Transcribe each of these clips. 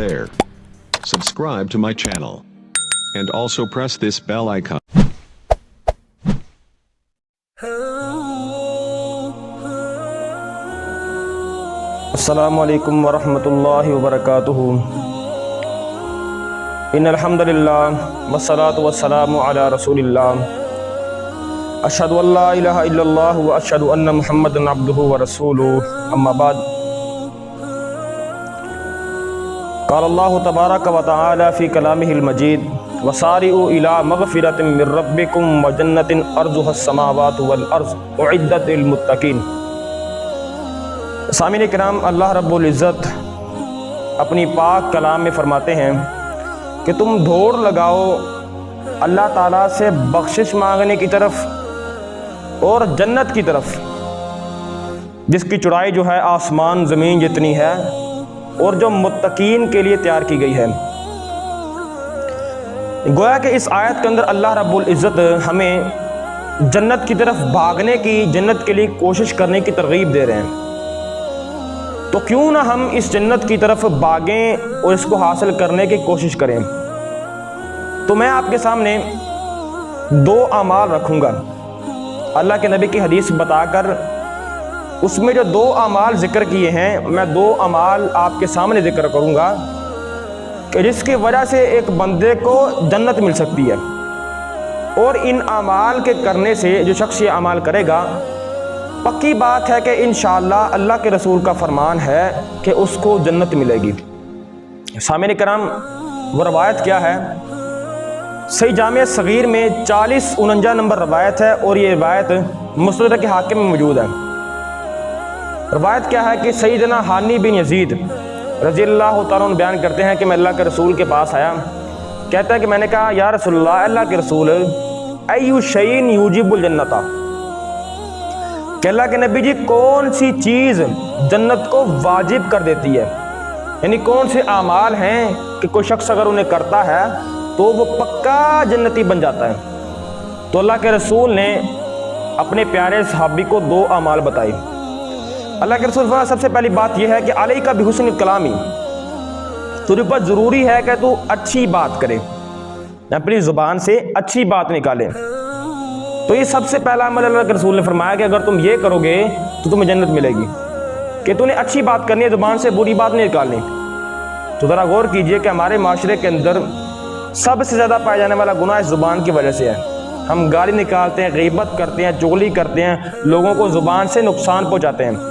there. Subscribe to my channel. And also press this bell icon. السلام علیکم ورحمۃ اللہ وبرکاتہ۔ ان الحمد للہ والصلاة والسلام علی رسول اللہ، اشہد ان لا الہ الا اللہ واشہد ان محمدا عبدہ ورسولہ، اما بعد۔ قال اللہ تبارک وتعالی فی کلامہ المجید وسارعوا الی مغفرۃ من ربکم وجنۃ عرضها السماوات والارض اعدت للمتقین۔ سامعین کرام، اللہ رب العزت اپنی پاک کلام میں فرماتے ہیں کہ تم دوڑ لگاؤ اللہ تعالیٰ سے بخشش مانگنے کی طرف اور جنت کی طرف، جس کی چوڑائی جو ہے آسمان زمین جتنی ہے اور جو متقین کے لیے تیار کی گئی ہے۔ گویا کہ اس آیت کے اندر اللہ رب العزت ہمیں جنت کی طرف بھاگنے کی، جنت کے لیے کوشش کرنے کی ترغیب دے رہے ہیں۔ تو کیوں نہ ہم اس جنت کی طرف بھاگیں اور اس کو حاصل کرنے کی کوشش کریں۔ تو میں آپ کے سامنے دو اعمال رکھوں گا، اللہ کے نبی کی حدیث بتا کر اس میں جو دو اعمال ذکر کیے ہیں، میں دو اعمال آپ کے سامنے ذکر کروں گا کہ جس کی وجہ سے ایک بندے کو جنت مل سکتی ہے، اور ان اعمال کے کرنے سے جو شخص یہ اعمال کرے گا، پکی بات ہے کہ انشاءاللہ اللہ کے رسول کا فرمان ہے کہ اس کو جنت ملے گی۔ سامعین کرام، وہ روایت کیا ہے؟ صحیح جامع صغیر میں 4049 نمبر روایت ہے، اور یہ روایت مستدرک حاکم میں موجود ہے۔ روایت کیا ہے کہ سیدنا حانی بن یزید رضی اللہ تعالیٰ عنہ بیان کرتے ہیں کہ میں اللہ کے رسول کے پاس آیا، کہتا ہے کہ میں نے کہا یا رسول اللہ کے رسول، ایو شیء یوجب الجنت، کہ اللہ کے نبی جی کون سی چیز جنت کو واجب کر دیتی ہے، یعنی کون سے اعمال ہیں کہ کوئی شخص اگر انہیں کرتا ہے تو وہ پکا جنتی بن جاتا ہے۔ تو اللہ کے رسول نے اپنے پیارے صحابی کو دو اعمال بتائی۔ اللہ کے رسول فرمایا سب سے پہلی بات یہ ہے کہ علیک بحسن الکلام، تجھے پر ضروری ہے کہ تو اچھی بات کرے، اپنی زبان سے اچھی بات نکالے۔ تو یہ سب سے پہلا عمل اللہ کے رسول نے فرمایا کہ اگر تم یہ کرو گے تو تمہیں جنت ملے گی، کہ تم نے اچھی بات کرنی ہے، زبان سے بری بات نہیں نکالنی۔ تو ذرا غور کیجئے کہ ہمارے معاشرے کے اندر سب سے زیادہ پائے جانے والا گناہ اس زبان کی وجہ سے ہے۔ ہم گالی نکالتے ہیں، غیبت کرتے ہیں، چغلی کرتے ہیں، لوگوں کو زبان سے نقصان پہنچاتے ہیں۔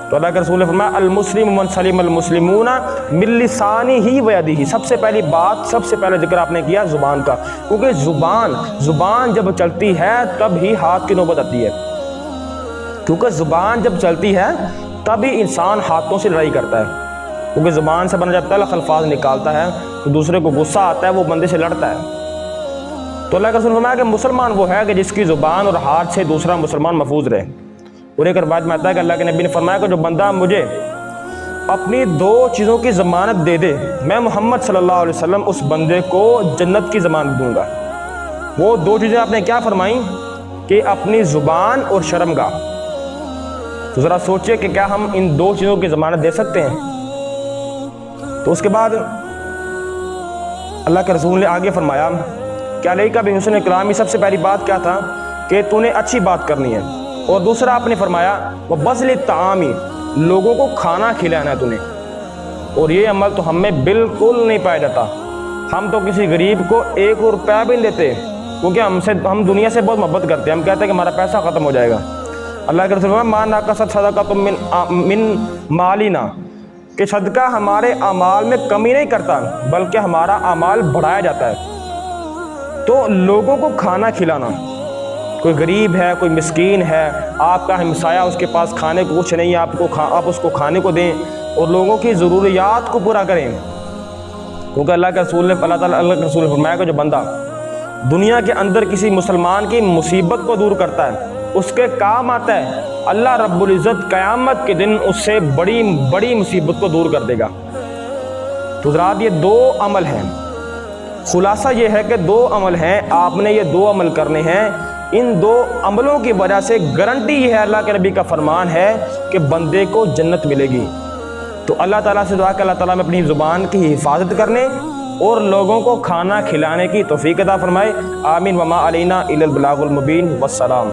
تو اللہ کے رسول نے فرمایا المسلم من سلم المسلمون من لسانہ و یدہ، سب سے پہلی بات، سب سے پہلے ذکر آپ نے کیا زبان کا، کیونکہ زبان جب چلتی ہے تب ہی ہاتھ کی نوبت آتی ہے، کیونکہ زبان جب چلتی ہے تب ہی انسان ہاتھوں سے لڑائی کرتا ہے، کیونکہ زبان سے بنا جب تلخ الفاظ نکالتا ہے تو دوسرے کو غصہ آتا ہے، وہ بندے سے لڑتا ہے۔ تو اللہ کے رسول نے فرمایا کہ مسلمان وہ ہے کہ جس کی زبان اور ہاتھ سے دوسرا مسلمان محفوظ رہے۔ اور ایک بعد میں آتا ہے کہ اللہ کے نبی نے فرمایا کہ جو بندہ مجھے اپنی دو چیزوں کی ضمانت دے دے، میں محمد صلی اللہ علیہ وسلم اس بندے کو جنت کی ضمانت دوں گا۔ وہ دو چیزیں آپ نے کیا فرمائیں کہ اپنی زبان اور شرمگاہ۔ تو ذرا سوچئے کہ کیا ہم ان دو چیزوں کی ضمانت دے سکتے ہیں؟ تو اس کے بعد اللہ کے رسول نے آگے فرمایا کہ علیک بحسن الکلام، سب سے پہلی بات کیا تھا کہ تو نے اچھی بات کرنی ہے، اور دوسرا آپ نے فرمایا وہ بذل الطعام، لوگوں کو کھانا کھلانا ہے تو نے۔ اور یہ عمل تو ہم میں بالکل نہیں پایا جاتا۔ ہم تو کسی غریب کو 1 روپیہ بھی نہیں دیتے، کیونکہ ہم دنیا سے بہت محبت کرتے ہیں، ہم کہتے ہیں کہ ہمارا پیسہ ختم ہو جائے گا۔ اللہ کے رسول ما نقصت صدقۃ من مالنا، کہ صدقہ ہمارے اعمال میں کمی نہیں کرتا بلکہ ہمارا اعمال بڑھایا جاتا ہے۔ تو لوگوں کو کھانا کھلانا، کوئی غریب ہے، کوئی مسکین ہے، آپ کا ہمسایہ، اس کے پاس کھانے کو کچھ نہیں ہے، آپ اس کو کھانے کو دیں اور لوگوں کی ضروریات کو پورا کریں، کیونکہ اللہ کے رسول نے فرمایا کہ جو بندہ دنیا کے اندر کسی مسلمان کی مصیبت کو دور کرتا ہے، اس کے کام آتا ہے، اللہ رب العزت قیامت کے دن اس سے بڑی بڑی مصیبت کو دور کر دے گا۔ تو حضرات یہ دو عمل ہیں، خلاصہ یہ ہے کہ دو عمل ہیں، آپ نے یہ دو عمل کرنے ہیں۔ ان دو عملوں کی وجہ سے گارنٹی یہ ہے، اللہ کے نبی کا فرمان ہے کہ بندے کو جنت ملے گی۔ تو اللہ تعالیٰ سے دعا کہ اللہ تعالیٰ میں اپنی زبان کی حفاظت کرنے اور لوگوں کو کھانا کھلانے کی توفیق عطا فرمائے. آمین. وما علینا الا البلاغ المبین. والسلام.